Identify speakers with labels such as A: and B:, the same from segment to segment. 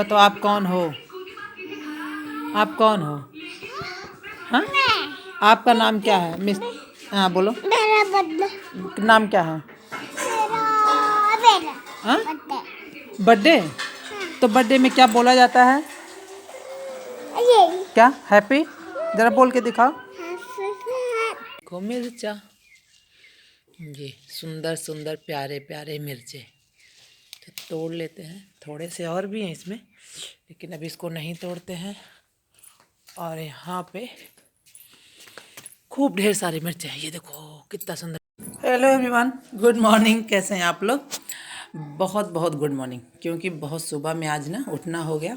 A: तो आप कौन हो? आप कौन हो? हाँ, आपका नाम क्या है मिस? हाँ बोलो,
B: मेरा बर्थडे।
A: नाम क्या है?
B: मेरा
A: हाँ,
B: बर्थडे।
A: बर्थडे। तो बर्थडे में क्या बोला जाता है?
B: यही।
A: क्या हैप्पी? जरा बोल के दिखाओ। देखो मिर्चा, ये सुंदर सुंदर प्यारे प्यारे मिर्चे। तो तोड़ लेते हैं, थोड़े से और भी हैं इसमें, लेकिन अभी इसको नहीं तोड़ते हैं। और यहाँ पे खूब ढेर सारी मिर्चें हैं, ये देखो कितना सुंदर। Hello everyone, good morning. कैसे हैं आप लोग? बहुत बहुत गुड मॉर्निंग, क्योंकि बहुत सुबह में आज ना उठना हो गया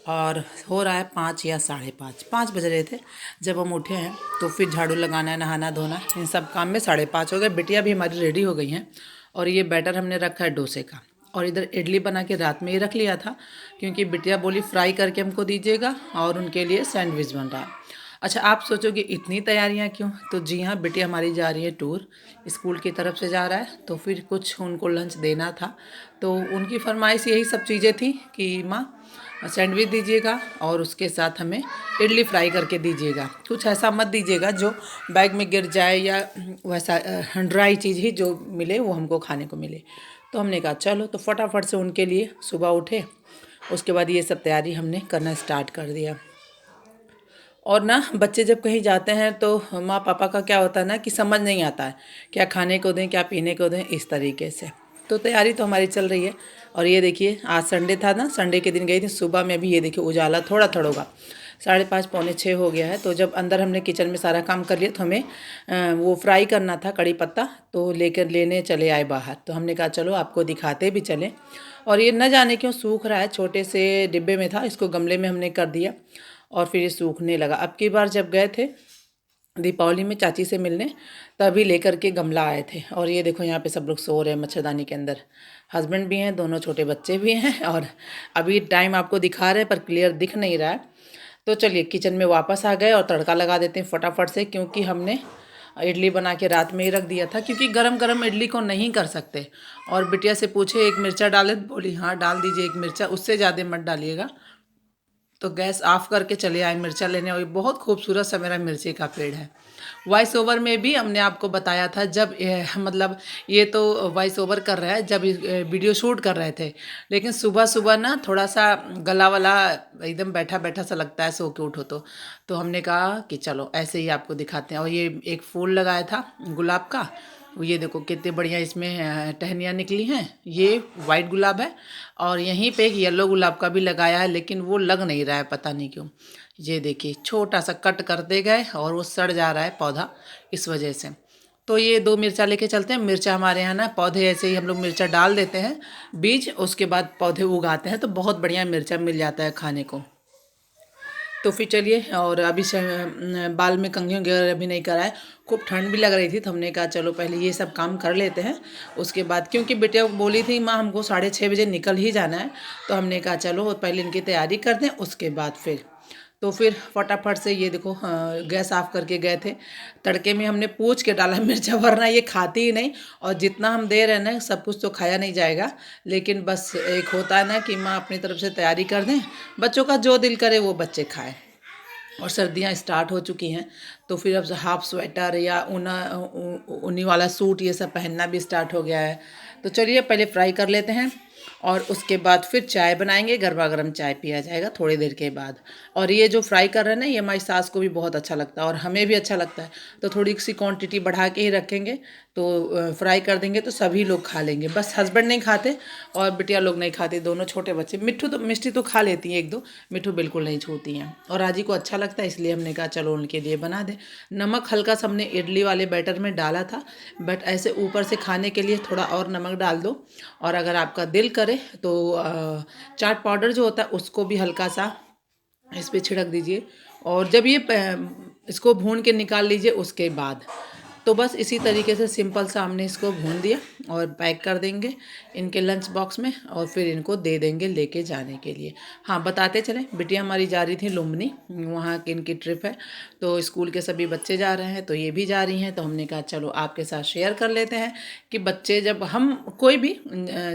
A: और हो रहा है 5 या 5:30 बज रहे थे जब हम उठे हैं। तो फिर झाड़ू लगाना, नहाना धोना, इन सब काम में 5:30 हो गए। बिटिया भी हमारी रेडी हो गई हैं और ये बैटर हमने रखा है डोसे का। और इधर इडली बना के रात में ही रख लिया था, क्योंकि बिटिया बोली फ्राई करके हमको दीजिएगा और उनके लिए सैंडविच बन रहा है। अच्छा, आप सोचोगे इतनी तैयारियां क्यों? तो जी हाँ, बेटी हमारी जा रही है टूर, स्कूल की तरफ से जा रहा है, तो फिर कुछ उनको लंच देना था। तो उनकी फरमाइश यही सब चीज़ें थी कि माँ सैंडविच दीजिएगा और उसके साथ हमें इडली फ्राई करके दीजिएगा। कुछ ऐसा मत दीजिएगा जो बैग में गिर जाए, या वैसा ड्राई चीज़ ही जो मिले वो हमको खाने को मिले। तो हमने कहा चलो, तो फटाफट से उनके लिए सुबह उठे, उसके बाद ये सब तैयारी हमने करना स्टार्ट कर दिया। और ना बच्चे जब कहीं जाते हैं तो माँ पापा का क्या होता है ना कि समझ नहीं आता है क्या खाने को दें, क्या पीने को दें, इस तरीके से। तो तैयारी तो हमारी चल रही है। और ये देखिए, आज संडे था ना, संडे के दिन गई थी सुबह में। भी ये देखिए उजाला थोड़ा थोड़ा होगा, 5:30 पौने 6 हो गया है। तो जब अंदर हमने किचन में सारा काम कर लिया तो हमें वो फ्राई करना था कड़ी पत्ता, तो लेकर लेने चले आए बाहर। तो हमने कहा चलो आपको दिखाते भी चलें। और ये न जाने क्यों सूख रहा है, छोटे से डिब्बे में था, इसको गमले में हमने कर दिया और फिर ये सूखने लगा। अब की बार जब गए थे दीपावली में चाची से मिलने, तभी लेकर के गमला आए थे। और ये देखो यहाँ पे सब लोग सो रहे हैं मच्छरदानी के अंदर। हस्बैंड भी हैं, दोनों छोटे बच्चे भी हैं। और अभी टाइम आपको दिखा रहे हैं पर क्लियर दिख नहीं रहा है। तो चलिए किचन में वापस आ गए और तड़का लगा देते हैं फटाफट से, क्योंकि हमने इडली बना के रात में ही रख दिया था, क्योंकि गरम गरम इडली को नहीं कर सकते। और बिटिया से पूछे एक मिर्चा डाले, बोली हाँ डाल दीजिए एक मिर्चा, उससे ज़्यादा मत डालिएगा। तो गैस ऑफ करके चले आए मिर्चा लेने। और बहुत खूबसूरत सा मेरा मिर्ची का पेड़ है। वॉइस ओवर में भी हमने आपको बताया था, जब मतलब ये तो वॉइस ओवर कर रहा है जब वीडियो शूट कर रहे थे, लेकिन सुबह सुबह ना थोड़ा सा गला वाला एकदम बैठा बैठा सा लगता है, सो के उठो तो हमने कहा कि चलो ऐसे ही आपको दिखाते हैं। और ये एक फूल लगाया था गुलाब का, ये देखो कितने बढ़िया इसमें टहनियाँ निकली हैं। ये वाइट गुलाब है और यहीं पे एक येलो गुलाब का भी लगाया है, लेकिन वो लग नहीं रहा है, पता नहीं क्यों। ये देखिए छोटा सा कट करते गए और वो सड़ जा रहा है पौधा, इस वजह से। तो ये 2 मिर्चा लेके चलते हैं। मिर्चा हमारे यहाँ ना पौधे ऐसे ही हम लोग मिर्चा डाल देते हैं बीज, उसके बाद पौधे उगाते हैं, तो बहुत बढ़िया मिर्चा मिल जाता है खाने को। तो फिर चलिए, और अभी से बाल में कंघी वगैरह अभी नहीं कराए, खूब ठंड भी लग रही थी, तो हमने कहा चलो पहले ये सब काम कर लेते हैं, उसके बाद, क्योंकि बेटिया बोली थी माँ हमको 6:30 बजे निकल ही जाना है। तो हमने कहा चलो पहले इनकी तैयारी कर दें, उसके बाद फिर। तो फिर फटाफट से ये देखो गैस ऑफ करके गए थे। तड़के में हमने पूछ के डाला मिर्चा, वरना ये खाती ही नहीं। और जितना हम दे रहे हैं ना, सब कुछ तो खाया नहीं जाएगा, लेकिन बस एक होता है ना कि माँ अपनी तरफ से तैयारी कर दें, बच्चों का जो दिल करे वो बच्चे खाएं। और सर्दियाँ स्टार्ट हो चुकी हैं, तो फिर अब हाफ स्वेटर या ऊनी वाला सूट ये सब पहनना भी स्टार्ट हो गया है। तो चलिए पहले फ्राई कर लेते हैं और उसके बाद फिर चाय बनाएंगे, गरमा गर्म चाय पिया जाएगा थोड़ी देर के बाद। और ये जो फ्राई कर रहे हैं ना, ये हमारी सास को भी बहुत अच्छा लगता है और हमें भी अच्छा लगता है, तो थोड़ी सी क्वांटिटी बढ़ा के ही रखेंगे। तो फ्राई कर देंगे तो सभी लोग खा लेंगे, बस हस्बैंड नहीं खाते और बिटिया लोग नहीं खाते, दोनों छोटे बच्चे। मिष्टी तो खा लेती हैं 1-2, मिट्ठू बिल्कुल नहीं छूती हैं। और राजी को अच्छा लगता है, इसलिए हमने कहा चलो उनके लिए बना दें। नमक हल्का सा हमने इडली वाले बैटर में डाला था, बट ऐसे ऊपर से खाने के लिए थोड़ा और नमक डाल दो। और अगर आपका दिल करे तो चाट पाउडर जो होता है उसको भी हल्का सा इस पर छिड़क दीजिए। और जब ये इसको भून के निकाल लीजिए उसके बाद, तो बस इसी तरीके से सिंपल सा हमने इसको भून दिया और पैक कर देंगे इनके लंच बॉक्स में और फिर इनको दे देंगे लेके जाने के लिए। हाँ, बताते चलें, बिटिया हमारी जा रही थी लुम्बिनी, वहाँ की इनकी ट्रिप है, तो स्कूल के सभी बच्चे जा रहे हैं, तो ये भी जा रही हैं, तो हमने कहा चलो आपके साथ शेयर कर लेते हैं कि बच्चे जब हम कोई भी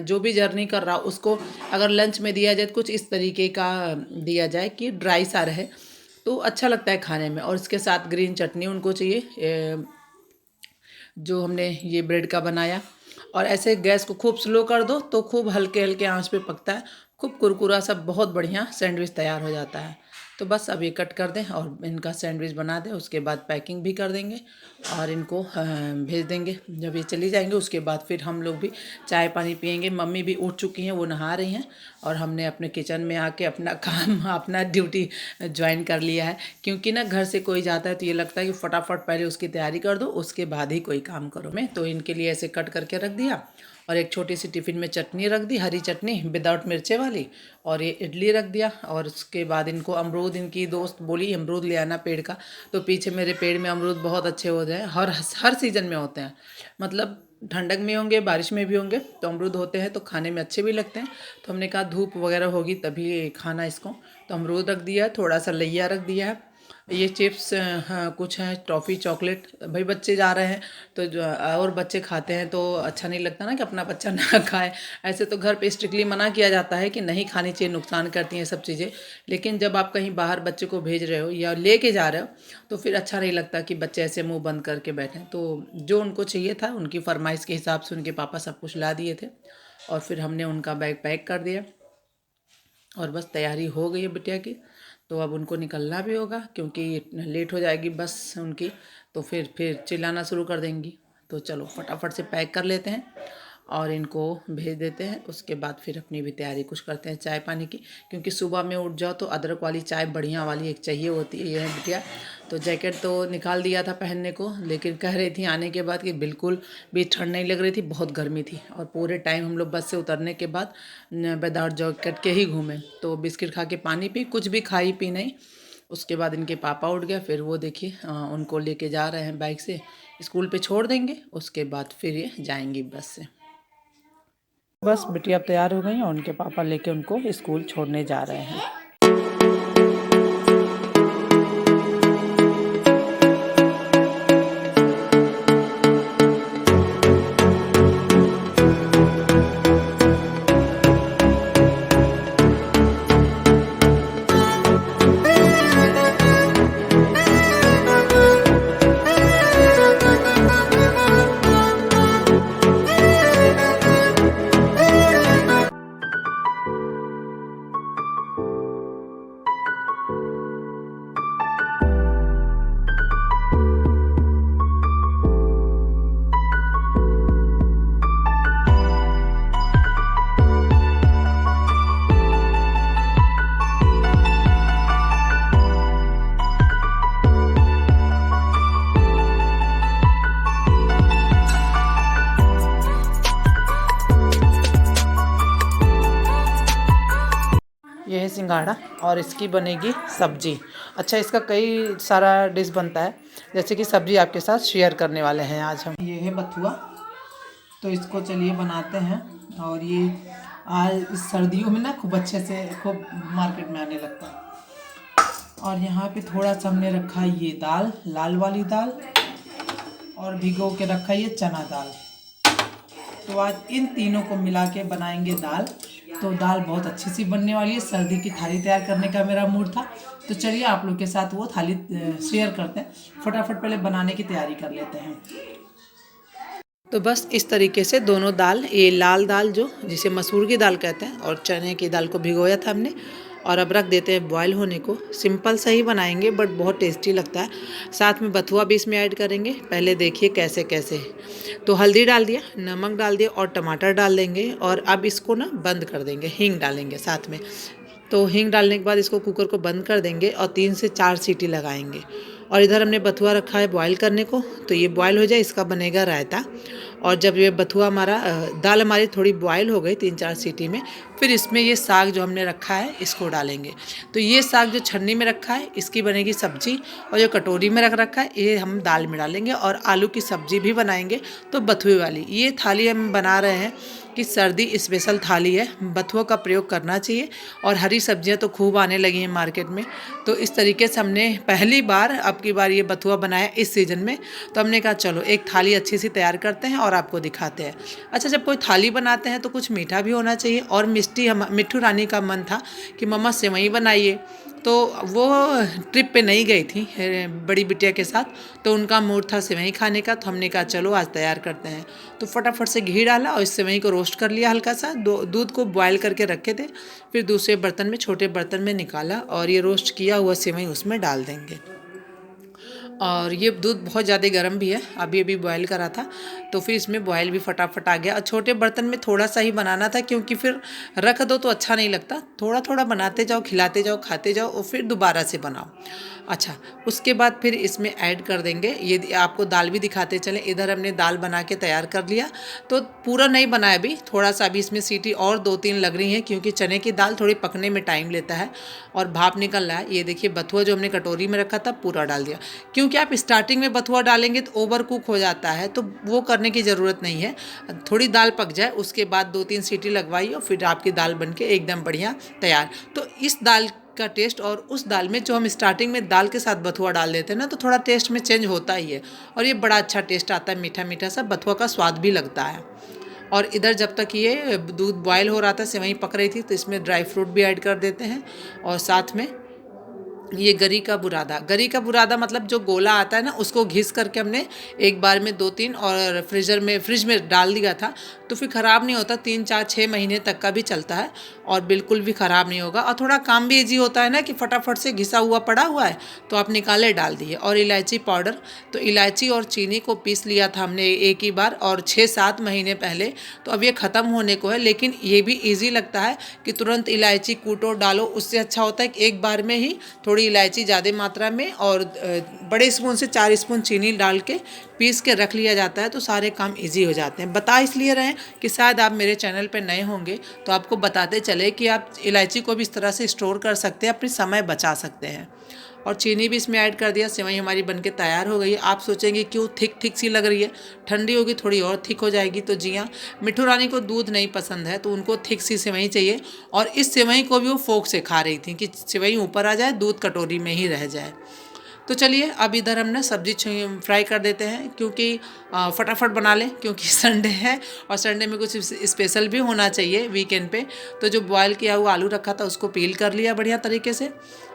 A: जो भी जर्नी कर रहा उसको अगर लंच में दिया जाए तो कुछ इस तरीके का दिया जाए कि ड्राई सा रहे, तो अच्छा लगता है खाने में। और इसके साथ ग्रीन चटनी उनको चाहिए, जो हमने ये ब्रेड का बनाया। और ऐसे गैस को खूब स्लो कर दो तो खूब हल्के हल्के आंच पे पकता है, खूब कुरकुरा सा बहुत बढ़िया सैंडविच तैयार हो जाता है। तो बस अब ये कट कर दें और इनका सैंडविच बना दें, उसके बाद पैकिंग भी कर देंगे और इनको भेज देंगे। जब ये चली जाएंगे उसके बाद फिर हम लोग भी चाय पानी पियेंगे। मम्मी भी उठ चुकी हैं, वो नहा रही हैं और हमने अपने किचन में आके अपना काम अपना ड्यूटी ज्वाइन कर लिया है, क्योंकि ना घर से कोई जाता है तो ये लगता है कि फटाफट पहले उसकी तैयारी कर दो उसके बाद ही कोई काम करो। मैं तो इनके लिए ऐसे कट करके रख दिया और एक छोटी सी टिफ़िन में चटनी रख दी, हरी चटनी विदाउट मिर्चे वाली, और ये इडली रख दिया। और उसके बाद इनको अमरूद, इनकी दोस्त बोली अमरूद ले आना पेड़ का, तो पीछे मेरे पेड़ में अमरूद बहुत अच्छे होते हैं, हर सीज़न में होते हैं, मतलब ठंडक में होंगे बारिश में भी होंगे, तो अमरूद होते हैं तो खाने में अच्छे भी लगते हैं। तो हमने कहा धूप वगैरह होगी तभी खाना इसको, तो अमरूद रख दिया है, थोड़ा सा लैया रख दिया है, ये चिप्स हाँ कुछ हैं, टॉफ़ी चॉकलेट, भाई बच्चे जा रहे हैं तो जो और बच्चे खाते हैं तो अच्छा नहीं लगता ना कि अपना बच्चा ना खाए। ऐसे तो घर पे स्ट्रिक्टली मना किया जाता है कि नहीं खानी चाहिए, नुकसान करती हैं सब चीज़ें, लेकिन जब आप कहीं बाहर बच्चे को भेज रहे हो या लेके जा रहे हो तो फिर अच्छा नहीं लगता कि बच्चे ऐसे मुंह बंद करके बैठें। तो जो उनको चाहिए था उनकी फरमाइश के हिसाब से उनके पापा सब कुछ ला दिए थे और फिर हमने उनका बैग पैक कर दिया और बस तैयारी हो गई है बिटिया की। तो अब उनको निकलना भी होगा क्योंकि लेट हो जाएगी बस उनकी, तो फिर चिल्लाना शुरू कर देंगी। तो चलो फटाफट से पैक कर लेते हैं और इनको भेज देते हैं, उसके बाद फिर अपनी भी तैयारी कुछ करते हैं चाय पानी की, क्योंकि सुबह में उठ जाओ तो अदरक वाली चाय बढ़िया वाली एक चाहिए होती है। ये बिटिया तो जैकेट तो निकाल दिया था पहनने को, लेकिन कह रही थी आने के बाद कि बिल्कुल भी ठंड नहीं लग रही थी, बहुत गर्मी थी। और पूरे टाइम हम लोग बस से उतरने के बाद विदाउट जैकेट के ही घूमे, तो बिस्किट खा के पानी पी, कुछ भी खाई पी नहीं। उसके बाद इनके पापा उठ गए, फिर वो देखिए उनको लेके जा रहे हैं बाइक से, स्कूल पे छोड़ देंगे, उसके बाद फिर ये जाएंगी बस से। बस बिटिया अब तैयार हो गई और उनके पापा लेके उनको स्कूल छोड़ने जा रहे हैं। यह है सिंघाड़ा और इसकी बनेगी सब्जी। अच्छा, इसका कई सारा डिश बनता है, जैसे कि सब्जी आपके साथ शेयर करने वाले हैं आज हम। ये है बथुआ, तो इसको चलिए बनाते हैं। और ये आज इस सर्दियों में ना खूब अच्छे से खूब मार्केट में आने लगता है। और यहाँ पे थोड़ा सा हमने रखा है ये दाल, लाल वाली दाल, और भिगो के रखा है ये चना दाल। तो आज इन तीनों को मिला के बनाएंगे दाल। तो दाल बहुत अच्छी सी बनने वाली है। सर्दी की थाली तैयार करने का मेरा मूड था, तो चलिए आप लोग के साथ वो थाली शेयर करते हैं। फटाफट पहले बनाने की तैयारी कर लेते हैं। तो बस इस तरीके से दोनों दाल, ये लाल दाल जो जिसे मसूर की दाल कहते हैं और चने की दाल को भिगोया था हमने, और अब रख देते हैं बॉयल होने को। सिंपल सा ही बनाएंगे बट बहुत टेस्टी लगता है। साथ में बथुआ भी इसमें ऐड करेंगे। पहले देखिए कैसे कैसे, तो हल्दी डाल दिया, नमक डाल दिया और टमाटर डाल देंगे। और अब इसको ना बंद कर देंगे, हींग डालेंगे साथ में। तो हींग डालने के बाद इसको कुकर को बंद कर देंगे और 3 से 4 सीटी लगाएंगे। और इधर हमने बथुआ रखा है बॉयल करने को, तो ये बॉयल हो जाए इसका बनेगा रायता। और जब ये बथुआ हमारा दाल हमारी थोड़ी बॉयल हो गई 3-4 सीटी में, फिर इसमें ये साग जो हमने रखा है इसको डालेंगे। तो ये साग जो छन्नी में रखा है इसकी बनेगी सब्जी, और जो कटोरी में रख रखा है ये हम दाल में डालेंगे, और आलू की सब्जी भी बनाएंगे तो बथुए वाली। ये थाली हम बना रहे हैं कि सर्दी स्पेशल थाली है, बथुआ का प्रयोग करना चाहिए। और हरी सब्जियां तो खूब आने लगी हैं मार्केट में, तो इस तरीके से हमने पहली बार अब की बार ये बथुआ बनाया इस सीज़न में। तो हमने कहा चलो एक थाली अच्छी सी तैयार करते हैं और आपको दिखाते हैं। अच्छा, जब कोई थाली बनाते हैं तो कुछ मीठा भी होना चाहिए, और मिट्ठू रानी का मन था कि मम्मा सेवई बनाइए। तो वो ट्रिप पे नहीं गई थी बड़ी बिटिया के साथ, तो उनका मूड था सेवई खाने का। तो हमने कहा चलो आज तैयार करते हैं। तो फटाफट से घी डाला और इस सेवई को रोस्ट कर लिया हल्का सा, दूध को बॉयल करके रखे थे, फिर दूसरे बर्तन में छोटे बर्तन में निकाला और ये रोस्ट किया हुआ सेवई उसमें डाल देंगे। और ये दूध बहुत ज़्यादा गर्म भी है, अभी अभी बॉयल करा था, तो फिर इसमें बॉयल भी फटाफट आ गया। और छोटे बर्तन में थोड़ा सा ही बनाना था, क्योंकि फिर रख दो तो अच्छा नहीं लगता, थोड़ा थोड़ा बनाते जाओ, खिलाते जाओ, खाते जाओ, और फिर दोबारा से बनाओ। अच्छा, उसके बाद फिर इसमें ऐड कर देंगे, ये आपको दाल भी दिखाते चले। इधर हमने दाल बना के तैयार कर लिया, तो पूरा नहीं बनाया अभी, थोड़ा सा अभी इसमें सीटी और 2-3 लग रही हैं, क्योंकि चने की दाल थोड़ी पकने में टाइम लेता है और भाप निकल रहा है। ये देखिए बथुआ जो हमने कटोरी में रखा था पूरा डाल दिया, क्योंकि आप स्टार्टिंग में बथुआ डालेंगे तो ओवर कुक हो जाता है, तो वो करने की ज़रूरत नहीं है। थोड़ी दाल पक जाए उसके बाद 2-3 सीटी लगवाइए और फिर आपकी दाल बन के एकदम बढ़िया तैयार। तो इस दाल का टेस्ट और उस दाल में जो हम स्टार्टिंग में दाल के साथ बथुआ डाल देते हैं ना, तो थोड़ा टेस्ट में चेंज होता ही है, और ये बड़ा अच्छा टेस्ट आता है, मीठा मीठा सा बथुआ का स्वाद भी लगता है। और इधर जब तक ये दूध बॉयल हो रहा था, सेवई पक रही थी, तो इसमें ड्राई फ्रूट भी ऐड कर देते हैं, और साथ में ये गरी का बुरादा मतलब जो गोला आता है ना, उसको घिस करके हमने एक बार में 2-3 और फ्रिज में डाल दिया था, तो फिर ख़राब नहीं होता, 3-4-6 महीने तक का भी चलता है और बिल्कुल भी ख़राब नहीं होगा। और थोड़ा काम भी ईजी होता है ना, कि फटाफट से घिसा हुआ पड़ा हुआ है तो आप निकाले डाल दिए। और इलायची पाउडर, तो इलायची और चीनी को पीस लिया था हमने एक ही बार, और 6-7 महीने पहले, तो अब ये ख़त्म होने को है। लेकिन ये भी ईजी लगता है कि तुरंत इलायची कूटो डालो, उससे अच्छा होता है कि एक बार में ही थोड़ी इलायची ज़्यादा मात्रा में और बड़े स्पून से 4 स्पून चीनी डाल के पीस के रख लिया जाता है, तो सारे काम इजी हो जाते हैं। बता इसलिए रहे कि शायद आप मेरे चैनल पे नए होंगे, तो आपको बताते चले कि आप इलायची को भी इस तरह से स्टोर कर सकते हैं, अपनी समय बचा सकते हैं। और चीनी भी इसमें ऐड कर दिया, सेवई हमारी बनके तैयार हो गई है। आप सोचेंगे क्यों थिक सी लग रही है, ठंडी होगी थोड़ी और थिक हो जाएगी। तो जी हाँ, मिट्ठू रानी को दूध नहीं पसंद है, तो उनको थिक सी सेवई चाहिए, और इस सेवई को भी वो फोक से खा रही थी कि सेवई ऊपर आ जाए, दूध कटोरी में ही रह जाए। तो चलिए अब इधर हम ना सब्जी फ्राई कर देते हैं, क्योंकि फटाफट बना लें, क्योंकि संडे है और संडे में कुछ स्पेशल भी होना चाहिए वीकेंड पे। तो जो बॉयल किया हुआ आलू रखा था उसको पील कर लिया बढ़िया तरीके से,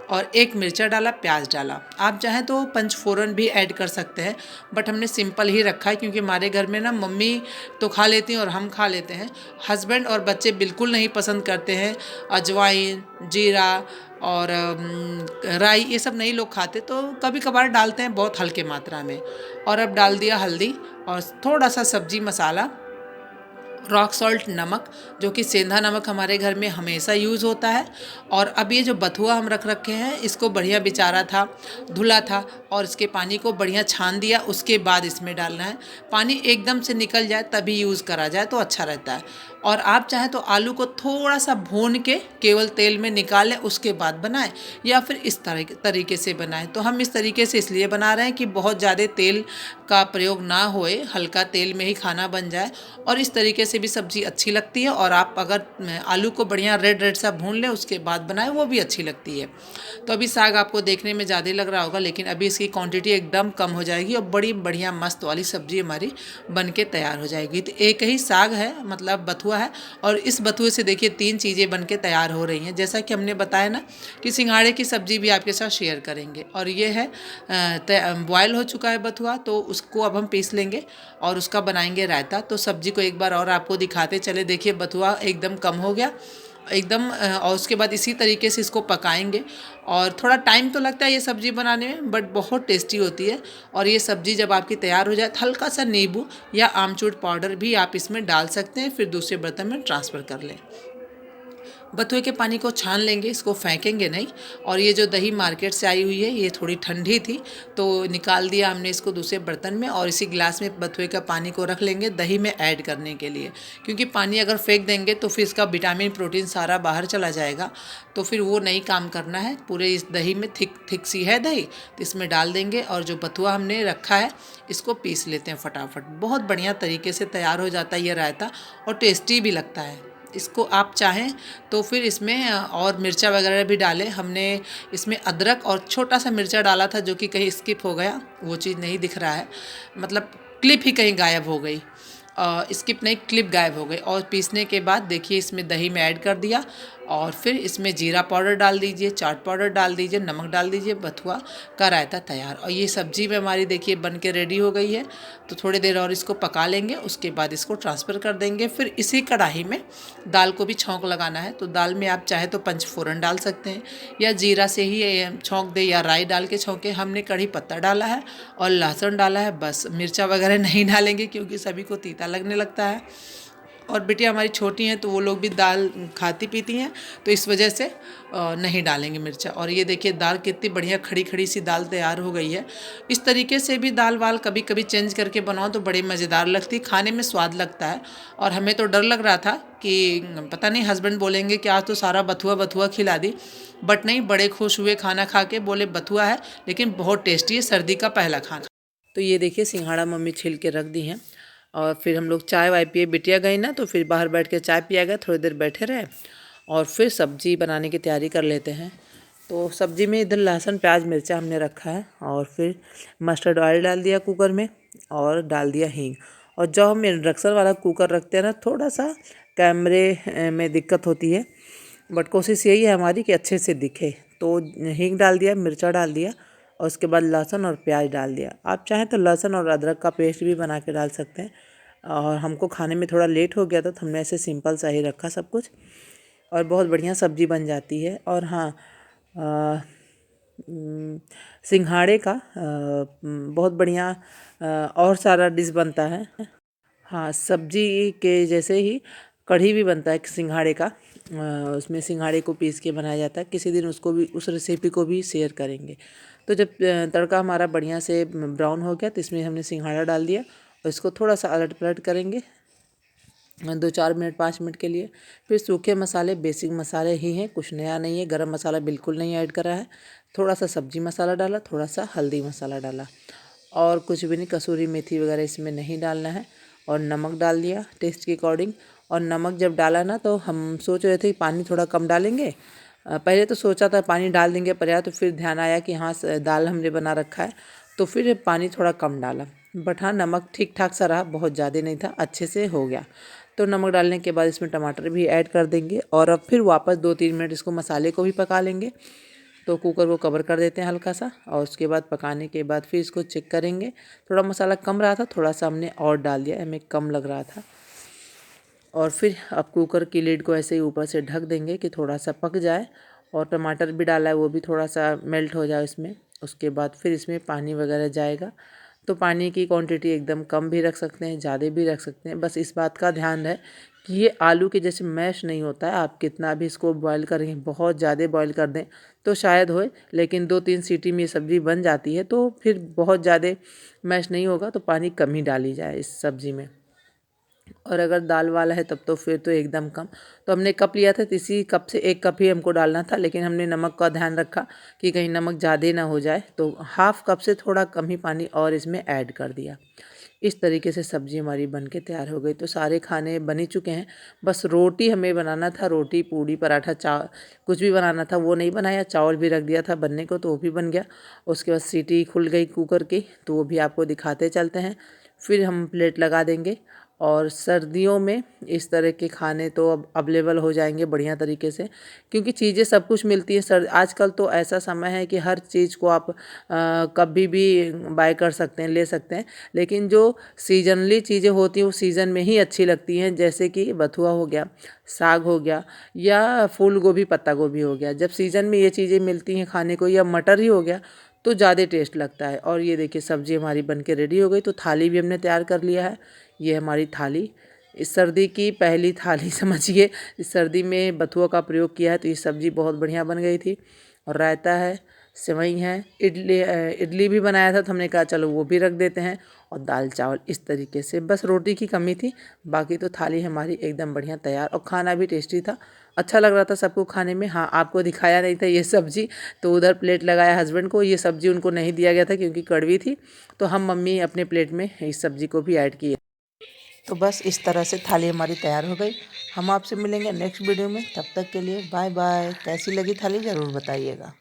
A: और एक मिर्चा डाला, प्याज डाला। आप चाहें तो पंचफोरन भी ऐड कर सकते हैं, बट हमने सिंपल ही रखा है, क्योंकि हमारे घर में ना मम्मी तो खा लेती हैं और हम खा लेते हैं, हस्बैंड और बच्चे बिल्कुल नहीं पसंद करते हैं। अजवाइन, जीरा और राई ये सब नहीं लोग खाते, तो कभी कभार डालते हैं बहुत हल्के मात्रा में। और अब डाल दिया हल्दी और थोड़ा सा सब्जी मसाला, रॉक सॉल्ट नमक, जो कि सेंधा नमक हमारे घर में हमेशा यूज़ होता है। और अब ये जो बथुआ हम रख रखे हैं, इसको बढ़िया बिचारा था, धुला था, और इसके पानी को बढ़िया छान दिया, उसके बाद इसमें डालना है। पानी एकदम से निकल जाए तभी यूज़ करा जाए तो अच्छा रहता है। और आप चाहें तो आलू को थोड़ा सा भून के केवल तेल में निकालें, उसके बाद बनाएं, या फिर इस तरीके से बनाएं। तो हम इस तरीके से इसलिए बना रहे हैं कि बहुत ज़्यादा तेल का प्रयोग ना होए, हल्का तेल में ही खाना बन जाए, और इस तरीके से भी सब्ज़ी अच्छी लगती है। और आप अगर आलू को बढ़िया रेड सा भून लें उसके बाद बनाएं, वो भी अच्छी लगती है। तो अभी साग आपको देखने में ज़्यादा लग रहा होगा, लेकिन अभी इसकी क्वांटिटी एकदम कम हो जाएगी और बड़ी बढ़िया मस्त वाली सब्ज़ी हमारी बन के तैयार हो जाएगी। तो एक ही साग है, मतलब बथुआ है, और इस बथुए से देखिए 3 चीज़ें बन के तैयार हो रही हैं। जैसा कि हमने बताया ना कि सिंघाड़े की सब्ज़ी भी आपके साथ शेयर करेंगे। और ये है बॉयल हो चुका है बथुआ, तो उसको अब हम पीस लेंगे और उसका बनाएंगे रायता। तो सब्ज़ी को एक बार और आपको दिखाते चले, देखिए बथुआ एकदम कम हो गया एकदम। और उसके बाद इसी तरीके से इसको पकाएंगे, और थोड़ा टाइम तो लगता है ये सब्ज़ी बनाने में, बट बहुत टेस्टी होती है। और ये सब्ज़ी जब आपकी तैयार हो जाए, तो हल्का सा नींबू या आमचूर पाउडर भी आप इसमें डाल सकते हैं, फिर दूसरे बर्तन में ट्रांसफ़र कर लें। बथुए के पानी को छान लेंगे, इसको फेंकेंगे नहीं। और ये जो दही मार्केट से आई हुई है ये थोड़ी ठंडी थी तो निकाल दिया हमने इसको दूसरे बर्तन में, और इसी गिलास में बथुए का पानी को रख लेंगे दही में ऐड करने के लिए। क्योंकि पानी अगर फेंक देंगे तो फिर इसका विटामिन प्रोटीन सारा बाहर चला जाएगा, तो फिर वो नहीं काम करना है। पूरे इस दही में थिक सी है दही, तो इसमें डाल देंगे और जो बथुआ हमने रखा है इसको पीस लेते हैं फटाफट। बहुत बढ़िया तरीके से तैयार हो जाता है ये रायता, और टेस्टी भी लगता है। इसको आप चाहें तो फिर इसमें और मिर्चा वगैरह भी डालें। हमने इसमें अदरक और छोटा सा मिर्चा डाला था जो कि कहीं स्किप हो गया, वो चीज़ नहीं दिख रहा है, मतलब क्लिप ही कहीं गायब हो गई। स्किप नहीं, क्लिप गायब हो गई। और पीसने के बाद देखिए इसमें दही में ऐड कर दिया, और फिर इसमें जीरा पाउडर डाल दीजिए, चाट पाउडर डाल दीजिए, नमक डाल दीजिए, बथुआ का रायता तैयार। और ये सब्जी में हमारी देखिए बन के रेडी हो गई है। तो थोड़ी देर और इसको पका लेंगे, उसके बाद इसको ट्रांसफ़र कर देंगे। फिर इसी कढ़ाई में दाल को भी छौंक लगाना है। तो दाल में आप चाहे तो पंचफोरन डाल सकते हैं, या जीरा से ही छौंक दे, या राई डाल के छौंके। हमने कढ़ी पत्ता डाला है और लहसुन डाला है, बस मिर्चा वगैरह नहीं डालेंगे क्योंकि सभी को तीता लगने लगता है। और बिटिया हमारी छोटी हैं तो वो लोग भी दाल खाती पीती हैं, तो इस वजह से नहीं डालेंगे मिर्चा। और ये देखिए दाल कितनी बढ़िया खड़ी खड़ी सी दाल तैयार हो गई है। इस तरीके से भी दाल वाल कभी कभी चेंज करके बनाओ तो बड़ी मज़ेदार लगती, खाने में स्वाद लगता है। और हमें तो डर लग रहा था कि पता नहीं हस्बैंड बोलेंगे कि आज तो सारा बथुआ बथुआ खिला दी, बट नहीं, बड़े खुश हुए खाना खा के, बोले बथुआ है लेकिन बहुत टेस्टी है, सर्दी का पहला खाना। तो ये देखिए सिंघाड़ा मम्मी छील के रख दी हैं। और फिर हम लोग चाय वाय पिए, बिटिया गई ना तो फिर बाहर बैठ के चाय पिया गया, थोड़ी देर बैठे रहे और फिर सब्जी बनाने की तैयारी कर लेते हैं। तो सब्जी में इधर लहसुन प्याज मिर्चा हमने रखा है, और फिर मस्टर्ड ऑयल डाल दिया कुकर में, और डाल दिया हींग। और जब हम इंडक्शन वाला कुकर रखते हैं ना, थोड़ा सा कैमरे में दिक्कत होती है, बट कोशिश यही है हमारी कि अच्छे से दिखे। तो हींग डाल दिया, मिर्चा डाल दिया, और उसके बाद लहसुन और प्याज डाल दिया। आप चाहें तो लहसुन और अदरक का पेस्ट भी बना के डाल सकते हैं। और हमको खाने में थोड़ा लेट हो गया था तो हमने ऐसे सिंपल सा ही रखा सब कुछ, और बहुत बढ़िया सब्ज़ी बन जाती है। और हाँ, सिंघाड़े का बहुत बढ़िया और सारा डिश बनता है। हाँ, सब्जी के जैसे ही कढ़ी भी बनता है सिंघाड़े का। उसमें सिंघाड़े को पीस के बनाया जाता है। किसी दिन उसको भी, उस रेसिपी को भी शेयर करेंगे। तो जब तड़का हमारा बढ़िया से ब्राउन हो गया तो इसमें हमने सिंघाड़ा डाल दिया, और इसको थोड़ा सा अलट पलट करेंगे 2-4 मिनट 5 मिनट के लिए। फिर सूखे मसाले, बेसिक मसाले ही हैं, कुछ नया नहीं है। गरम मसाला बिल्कुल नहीं ऐड करा है। थोड़ा सा सब्जी मसाला डाला, थोड़ा सा हल्दी मसाला डाला, और कुछ भी नहीं, कसूरी मेथी वगैरह इसमें नहीं डालना है। और नमक डाल दिया टेस्ट के अकॉर्डिंग। और नमक जब डाला ना तो हम सोच रहे थे कि पानी थोड़ा कम डालेंगे। पहले तो सोचा था पानी डाल देंगे पर्याप्त, तो फिर ध्यान आया कि हाँ दाल हमने बना रखा है, तो फिर पानी थोड़ा कम डाला। बट हाँ, नमक ठीक ठाक सा रहा, बहुत ज़्यादा नहीं था, अच्छे से हो गया। तो नमक डालने के बाद इसमें टमाटर भी ऐड कर देंगे, और अब फिर वापस 2-3 मिनट इसको मसाले को भी पका लेंगे। तो कुकर को कवर कर देते हैं हल्का सा, और उसके बाद पकाने के बाद फिर इसको चेक करेंगे। थोड़ा मसाला कम रहा था, थोड़ा सा हमने और डाल दिया, हमें कम लग रहा था। और फिर अब कुकर की लिड को ऐसे ही ऊपर से ढक देंगे कि थोड़ा सा पक जाए। और टमाटर भी डाला है, वो भी थोड़ा सा मेल्ट हो जाए इसमें। उसके बाद फिर इसमें पानी वगैरह जाएगा। तो पानी की क्वांटिटी एकदम कम भी रख सकते हैं, ज़्यादा भी रख सकते हैं। बस इस बात का ध्यान है कि ये आलू के जैसे मैश नहीं होता है। आप कितना भी इसको बॉईल करेंगे, बहुत ज़्यादा बॉईल कर दें तो शायद होए, लेकिन 2-3 सीटी में ये सब्ज़ी बन जाती है। तो फिर बहुत ज़्यादा मैश नहीं होगा, तो पानी कम ही डाली जाए इस सब्ज़ी में। और अगर दाल वाला है तब तो फिर तो एकदम कम। तो हमने कप लिया था, तो इसी कप से 1 कप ही हमको डालना था, लेकिन हमने नमक का ध्यान रखा कि कहीं नमक ज़्यादा ना हो जाए, तो हाफ़ कप से थोड़ा कम ही पानी और इसमें ऐड कर दिया। इस तरीके से सब्ज़ी हमारी बन के तैयार हो गई। तो सारे खाने बन ही चुके हैं, बस रोटी हमें बनाना था। रोटी, पूड़ी, पराठा, कुछ भी बनाना था, वो नहीं बनाया। चावल भी रख दिया था बनने को, तो वो भी बन गया। उसके बाद सीटी खुल गई कुकर की, तो वो भी आपको दिखाते चलते हैं। फिर हम प्लेट लगा देंगे। और सर्दियों में इस तरह के खाने तो अब अवेलेबल हो जाएंगे बढ़िया तरीके से, क्योंकि चीज़ें सब कुछ मिलती हैं। आजकल तो ऐसा समय है कि हर चीज़ को आप कभी भी बाय कर सकते हैं, ले सकते हैं। लेकिन जो सीजनली चीज़ें होती हैं वो सीज़न में ही अच्छी लगती हैं, जैसे कि बथुआ हो गया, साग हो गया, या फूल गोभी, पत्ता गोभी हो गया। जब सीज़न में ये चीज़ें मिलती हैं खाने को, या मटर ही हो गया, तो ज़्यादा टेस्ट लगता है। और ये देखिए सब्ज़ी हमारी बनके रेडी हो गई। तो थाली भी हमने तैयार कर लिया है। ये हमारी थाली इस सर्दी की पहली थाली समझिए। इस सर्दी में बथुआ का प्रयोग किया है तो ये सब्ज़ी बहुत बढ़िया बन गई थी। और रायता है, सेवई है, इडली भी बनाया था तो हमने कहा चलो वो भी रख देते हैं, और दाल चावल इस तरीके से। बस रोटी की कमी थी, बाकी तो थाली हमारी एकदम बढ़िया तैयार, और खाना भी टेस्टी था, अच्छा लग रहा था सबको खाने में। हाँ, आपको दिखाया नहीं था ये सब्ज़ी, तो उधर प्लेट लगाया हस्बैंड को, ये सब्ज़ी उनको नहीं दिया गया था क्योंकि कड़वी थी, तो हम मम्मी अपने प्लेट में इस सब्ज़ी को भी ऐड किए। तो बस इस तरह से थाली हमारी तैयार हो गई। हम आपसे मिलेंगे नेक्स्ट वीडियो में, तब तक के लिए बाय बाय। कैसी लगी थाली ज़रूर बताइएगा।